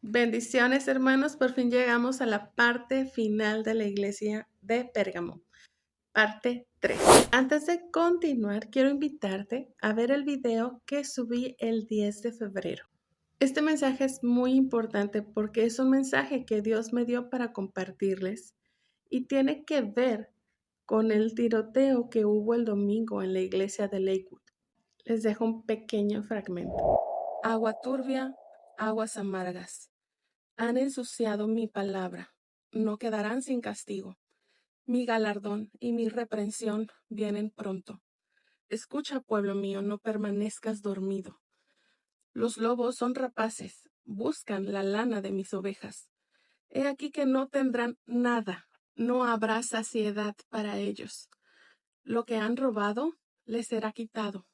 Bendiciones, hermanos. Por fin llegamos a la parte final de la iglesia de Pérgamo, parte 3. Antes de continuar, quiero invitarte a ver el video que subí el 10 de febrero. Este mensaje es muy importante porque es un mensaje que Dios me dio para compartirles y tiene que ver con el tiroteo que hubo el domingo en la iglesia de Lakewood. Les dejo un pequeño fragmento. Agua turbia, aguas amargas. Han ensuciado mi palabra, no quedarán sin castigo. Mi galardón y mi reprensión vienen pronto. Escucha, pueblo mío, no permanezcas dormido. Los lobos son rapaces, buscan la lana de mis ovejas. He aquí que no tendrán nada, no habrá saciedad para ellos. Lo que han robado les será quitado,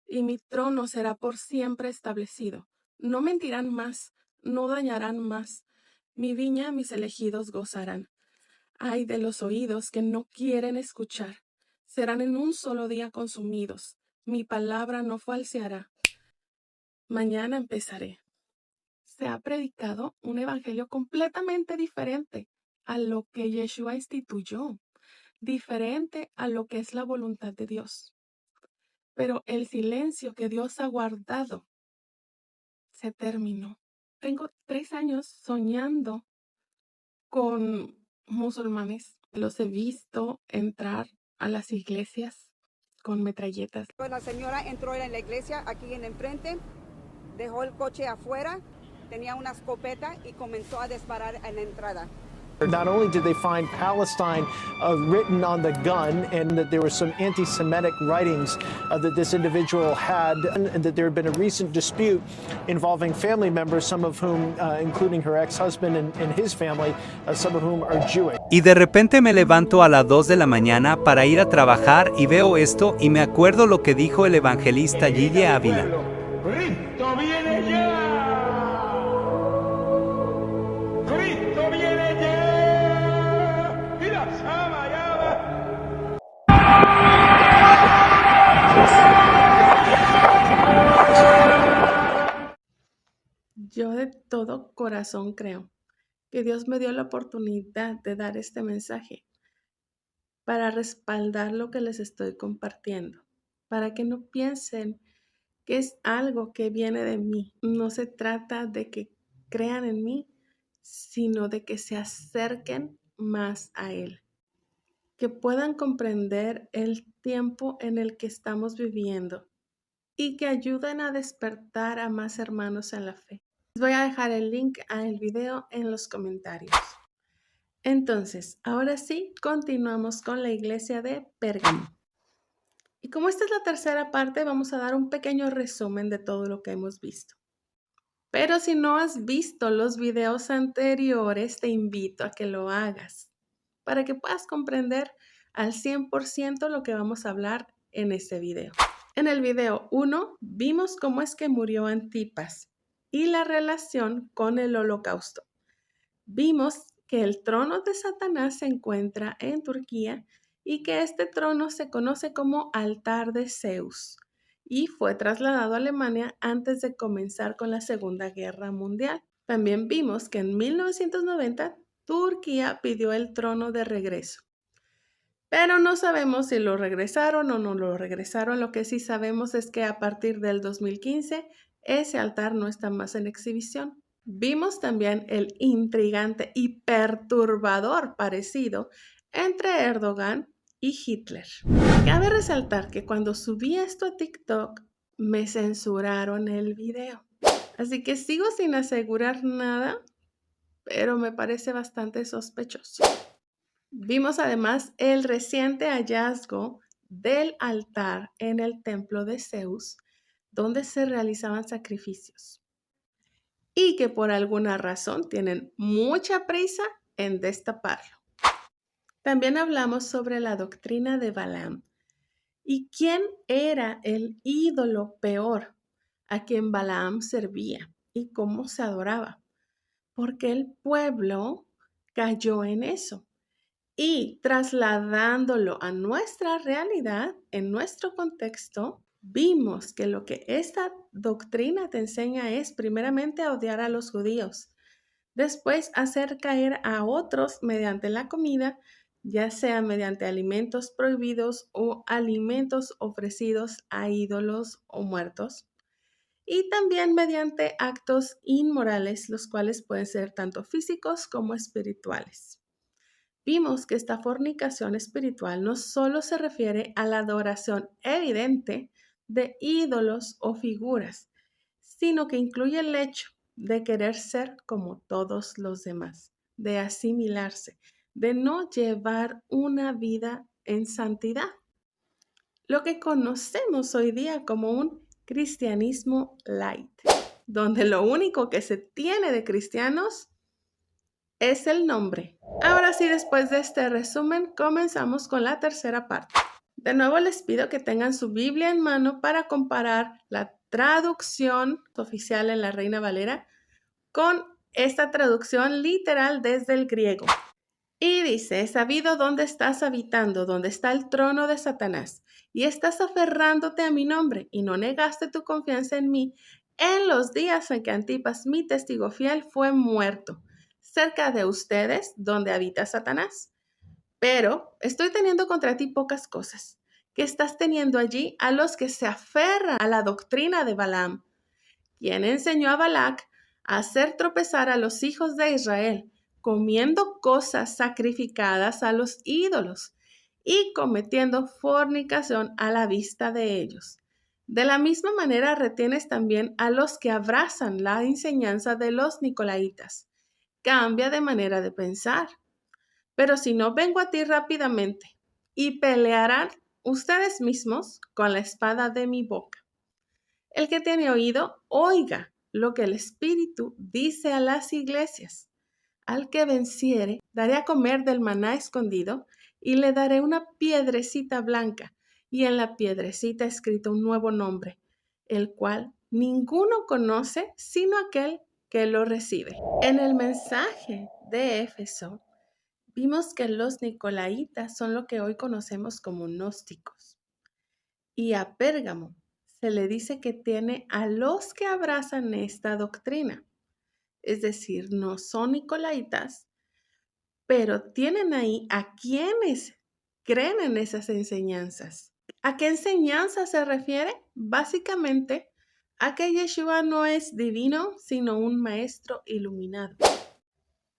y mi trono será por siempre establecido. No mentirán más, no dañarán más. Mi viña, mis elegidos gozarán. Ay de los oídos que no quieren escuchar. Serán en un solo día consumidos. Mi palabra no falseará. Mañana empezaré. Se ha predicado un evangelio completamente diferente a lo que Yeshua instituyó, diferente a lo que es la voluntad de Dios. Pero el silencio que Dios ha guardado se terminó. Tengo 3 años soñando con musulmanes. Los he visto entrar a las iglesias con metralletas. La señora entró en la iglesia aquí en enfrente, dejó el coche afuera, tenía una escopeta y comenzó a disparar en la entrada. Not only did they find Palestine written on the gun and that there were some anti-Semitic writings that this individual had, and that there had been a recent dispute involving family members, some of whom, including her ex-husband and his family, some of whom are Jewish. Y de repente me levanto a las 2 de la mañana para ir a trabajar y veo esto y me acuerdo lo que dijo el evangelista Gille Ávila. ¡Cristo viene ya! ¡Cristo viene ya! ¡Y la sama ya va! Yo de todo corazón creo que Dios me dio la oportunidad de dar este mensaje para respaldar lo que les estoy compartiendo, para que no piensen que es algo que viene de mí. No se trata de que crean en mí, sino de que se acerquen más a Él, que puedan comprender el tiempo en el que estamos viviendo y que ayuden a despertar a más hermanos en la fe. Les voy a dejar el link al video en los comentarios. Entonces, ahora sí, continuamos con la iglesia de Pérgamo. Y como esta es la tercera parte, vamos a dar un pequeño resumen de todo lo que hemos visto. Pero si no has visto los videos anteriores, te invito a que lo hagas para que puedas comprender al 100% lo que vamos a hablar en este video. En el video 1 vimos cómo es que murió Antipas y la relación con el holocausto. Vimos que el trono de Satanás se encuentra en Turquía y que este trono se conoce como altar de Zeus y fue trasladado a Alemania antes de comenzar con la Segunda Guerra Mundial. También vimos que en 1990 Turquía pidió el trono de regreso. Pero no sabemos si lo regresaron o no lo regresaron. Lo que sí sabemos es que a partir del 2015 ese altar no está más en exhibición. Vimos también el intrigante y perturbador parecido entre Erdogan y Hitler. Cabe resaltar que cuando subí esto a TikTok me censuraron el video. Así que sigo sin asegurar nada, pero me parece bastante sospechoso. Vimos además el reciente hallazgo del altar en el templo de Zeus, donde se realizaban sacrificios y que por alguna razón tienen mucha prisa en destaparlo. También hablamos sobre la doctrina de Balaam y quién era el ídolo peor a quien Balaam servía y cómo se adoraba, porque el pueblo cayó en eso. Y trasladándolo a nuestra realidad, en nuestro contexto, vimos que lo que esta doctrina te enseña es primeramente a odiar a los judíos, Después, hacer caer a otros mediante la comida, ya sea mediante alimentos prohibidos o alimentos ofrecidos a ídolos o muertos. Y también mediante actos inmorales, los cuales pueden ser tanto físicos como espirituales. Vimos que esta fornicación espiritual no solo se refiere a la adoración evidente de ídolos o figuras, sino que incluye el hecho de querer ser como todos los demás, de asimilarse, de no llevar una vida en santidad. Lo que conocemos hoy día como un cristianismo light, donde lo único que se tiene de cristianos es el nombre. Ahora sí, después de este resumen, comenzamos con la tercera parte. De nuevo les pido que tengan su Biblia en mano para comparar la traducción oficial en la Reina Valera con esta traducción literal desde el griego. Y dice, he sabido dónde estás habitando, dónde está el trono de Satanás, y estás aferrándote a mi nombre, y no negaste tu confianza en mí en los días en que Antipas, mi testigo fiel, fue muerto, cerca de ustedes, donde habita Satanás. Pero estoy teniendo contra ti pocas cosas, que estás teniendo allí a los que se aferran a la doctrina de Balaam, quien enseñó a Balac a hacer tropezar a los hijos de Israel, comiendo cosas sacrificadas a los ídolos y cometiendo fornicación a la vista de ellos. De la misma manera retienes también a los que abrazan la enseñanza de los nicolaitas. Cambia de manera de pensar. Pero si no, vengo a ti rápidamente y pelearán ustedes mismos con la espada de mi boca. El que tiene oído, oiga lo que el Espíritu dice a las iglesias. Al que venciere, daré a comer del maná escondido y le daré una piedrecita blanca y en la piedrecita escrito un nuevo nombre, el cual ninguno conoce sino aquel que lo recibe. En el mensaje de Éfeso, vimos que los nicolaitas son lo que hoy conocemos como gnósticos. Y a Pérgamo se le dice que tiene a los que abrazan esta doctrina. Es decir, no son nicolaitas, pero tienen ahí a quienes creen en esas enseñanzas. ¿A qué enseñanza se refiere? Básicamente a que Yeshua no es divino, sino un maestro iluminado.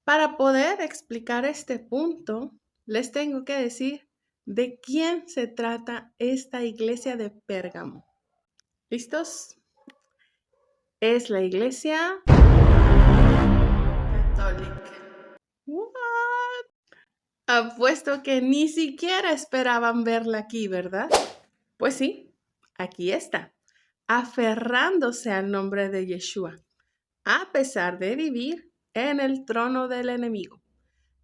Para poder explicar este punto, les tengo que decir de quién se trata esta iglesia de Pérgamo. ¿Listos? Es la iglesia católica. ¿What? Apuesto que ni siquiera esperaban verla aquí, ¿verdad? Pues sí, aquí está, aferrándose al nombre de Yeshua, a pesar de vivir en el trono del enemigo,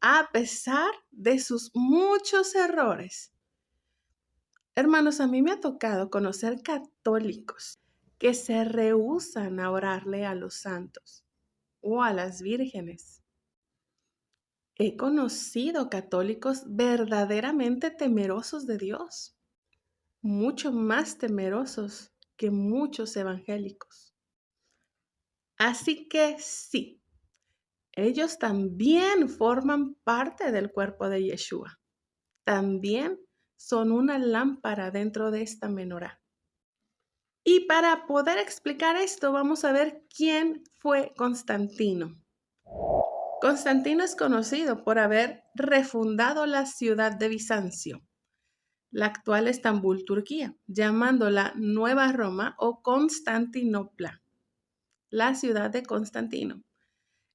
a pesar de sus muchos errores. Hermanos, a mí me ha tocado conocer católicos que se rehúsan a orarle a los santos o a las vírgenes. He conocido católicos verdaderamente temerosos de Dios, mucho más temerosos que muchos evangélicos. Así que sí, ellos también forman parte del cuerpo de Yeshua. También son una lámpara dentro de esta menorá. Y para poder explicar esto, vamos a ver quién fue Constantino. Constantino es conocido por haber refundado la ciudad de Bizancio, la actual Estambul, Turquía, llamándola Nueva Roma o Constantinopla, la ciudad de Constantino.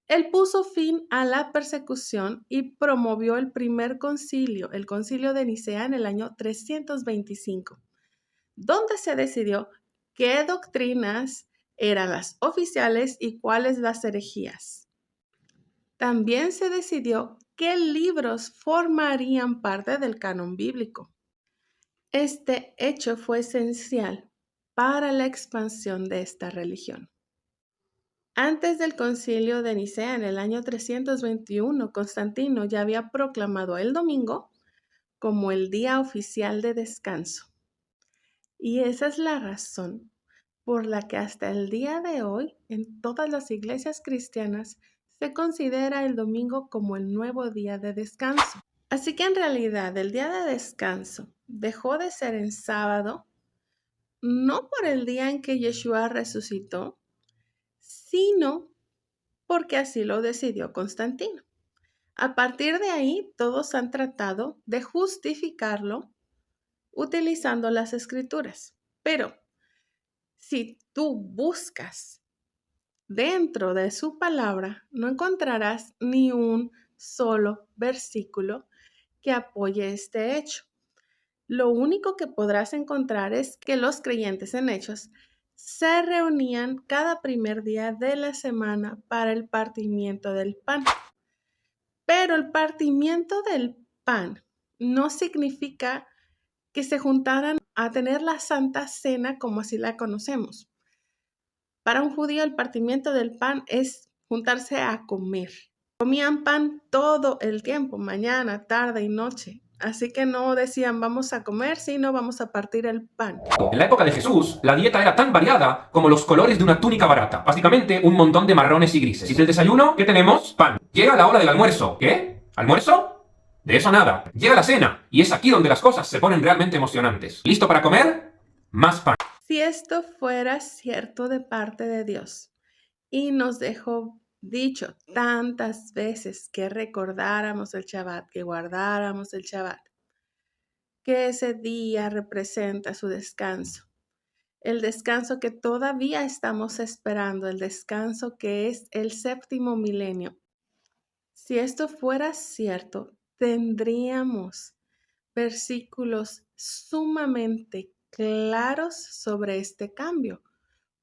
Él puso fin a la persecución y promovió el primer concilio, el concilio de Nicea, en el año 325, donde se decidió qué doctrinas eran las oficiales y cuáles las herejías. También se decidió qué libros formarían parte del canon bíblico. Este hecho fue esencial para la expansión de esta religión. Antes del concilio de Nicea, en el año 321, Constantino ya había proclamado el domingo como el día oficial de descanso. Y esa es la razón por la que hasta el día de hoy, en todas las iglesias cristianas, se considera el domingo como el nuevo día de descanso. Así que en realidad el día de descanso dejó de ser en sábado, no por el día en que Yeshua resucitó, sino porque así lo decidió Constantino. A partir de ahí, todos han tratado de justificarlo utilizando las escrituras. Pero si tú buscas dentro de su palabra, no encontrarás ni un solo versículo que apoye este hecho. Lo único que podrás encontrar es que los creyentes en Hechos se reunían cada primer día de la semana para el partimiento del pan. Pero el partimiento del pan no significa que se juntaran a tener la Santa Cena como así la conocemos. Para un judío el partimiento del pan es juntarse a comer. Comían pan todo el tiempo, mañana, tarde y noche. Así que no decían vamos a comer, sino vamos a partir el pan. En la época de Jesús, la dieta era tan variada como los colores de una túnica barata. Básicamente, un montón de marrones y grises. ¿Y del desayuno? ¿Qué tenemos? Pan. Llega la hora del almuerzo. ¿Qué? ¿Almuerzo? De eso nada. Llega la cena, y es aquí donde las cosas se ponen realmente emocionantes. ¿Listo para comer? Más pan. Si esto fuera cierto de parte de Dios y nos dejó dicho tantas veces que recordáramos el Shabbat, que guardáramos el Shabbat, que ese día representa su descanso, el descanso que todavía estamos esperando, el descanso que es el séptimo milenio. Si esto fuera cierto, tendríamos versículos sumamente claros sobre este cambio,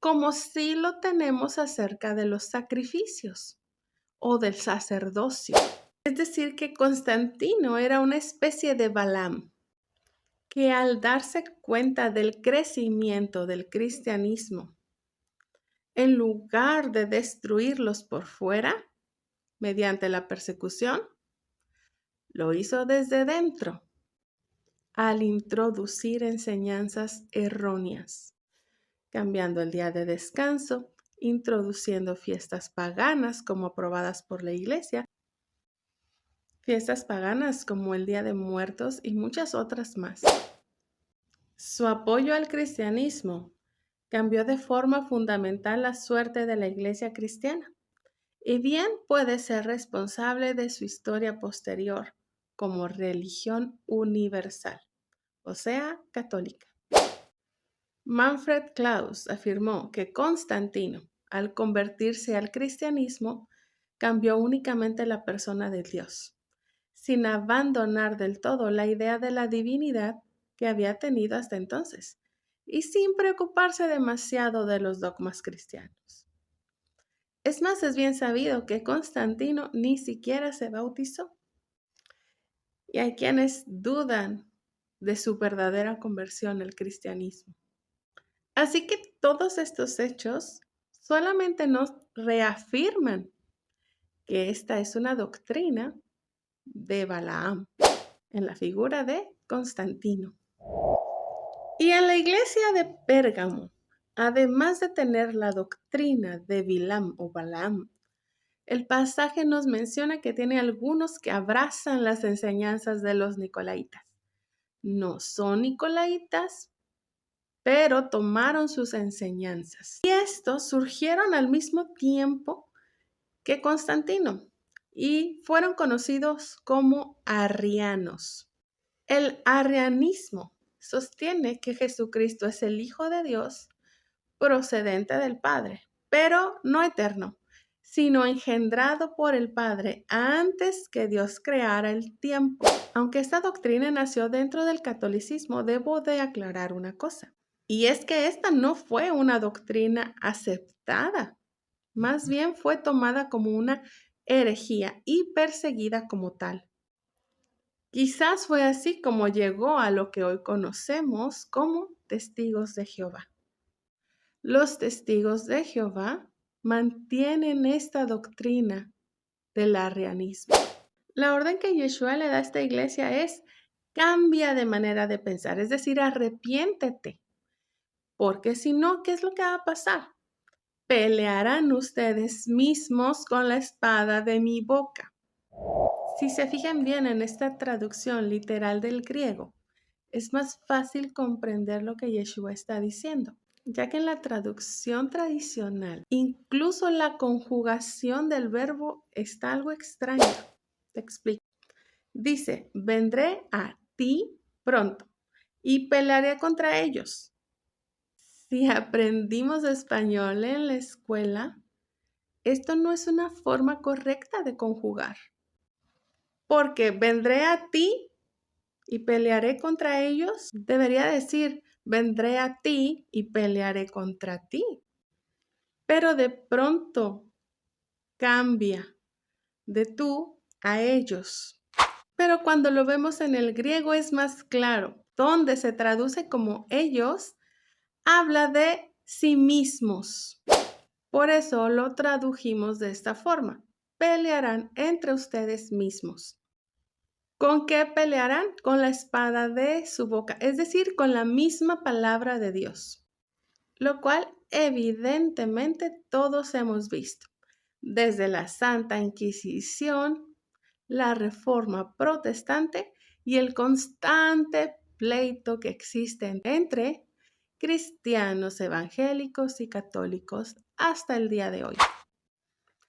como si lo tenemos acerca de los sacrificios o del sacerdocio. Es decir, que Constantino era una especie de Balaam, que al darse cuenta del crecimiento del cristianismo, en lugar de destruirlos por fuera, mediante la persecución, lo hizo desde dentro, al introducir enseñanzas erróneas, cambiando el día de descanso, introduciendo fiestas paganas como aprobadas por la Iglesia, fiestas paganas como el Día de Muertos y muchas otras más. Su apoyo al cristianismo cambió de forma fundamental la suerte de la Iglesia cristiana y bien puede ser responsable de su historia posterior como religión universal, o sea, católica. Manfred Klaus afirmó que Constantino, al convertirse al cristianismo, cambió únicamente la persona de Dios, sin abandonar del todo la idea de la divinidad que había tenido hasta entonces, y sin preocuparse demasiado de los dogmas cristianos. Es más, es bien sabido que Constantino ni siquiera se bautizó. Y hay quienes dudan de su verdadera conversión al cristianismo. Así que todos estos hechos solamente nos reafirman que esta es una doctrina de Balaam, en la figura de Constantino. Y en la iglesia de Pérgamo, además de tener la doctrina de Bilam o Balaam, el pasaje nos menciona que tiene algunos que abrazan las enseñanzas de los nicolaítas. No son nicolaítas, pero tomaron sus enseñanzas. Y estos surgieron al mismo tiempo que Constantino y fueron conocidos como arrianos. El arrianismo sostiene que Jesucristo es el Hijo de Dios procedente del Padre, pero no eterno, sino engendrado por el Padre antes que Dios creara el tiempo. Aunque esta doctrina nació dentro del catolicismo, debo de aclarar una cosa, y es que esta no fue una doctrina aceptada, más bien fue tomada como una herejía y perseguida como tal. Quizás fue así como llegó a lo que hoy conocemos como testigos de Jehová. Los testigos de Jehová mantienen esta doctrina del arrianismo. La orden que Yeshua le da a esta iglesia es: cambia de manera de pensar, es decir, arrepiéntete. Porque si no, ¿qué es lo que va a pasar? pelearán ustedes mismos con la espada de mi boca. Si se fijan bien en esta traducción literal del griego, es más fácil comprender lo que Yeshua está diciendo, ya que en la traducción tradicional, incluso la conjugación del verbo está algo extraña. Te explico. Dice, vendré a ti pronto y pelearé contra ellos. Si aprendimos español en la escuela, esto no es una forma correcta de conjugar, porque vendré a ti y pelearé contra ellos, debería decir, vendré a ti y pelearé contra ti. Pero de pronto cambia de tú a ellos. Pero cuando lo vemos en el griego es más claro, donde se traduce como ellos, habla de sí mismos. Por eso lo tradujimos de esta forma. Pelearán entre ustedes mismos. ¿Con qué pelearán? Con la espada de su boca, es decir, con la misma palabra de Dios, lo cual evidentemente todos hemos visto, desde la Santa Inquisición, la Reforma Protestante y el constante pleito que existe entre cristianos evangélicos y católicos hasta el día de hoy.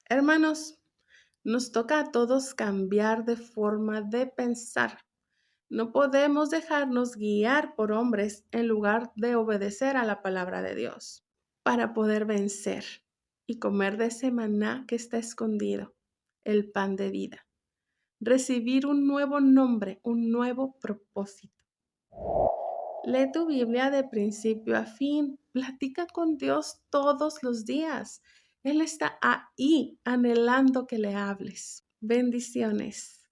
Hermanos, nos toca a todos cambiar de forma de pensar. No podemos dejarnos guiar por hombres en lugar de obedecer a la palabra de Dios para poder vencer y comer de ese maná que está escondido, el pan de vida. Recibir un nuevo nombre, un nuevo propósito. Lee tu Biblia de principio a fin. Platica con Dios todos los días. Él está ahí anhelando que le hables. Bendiciones.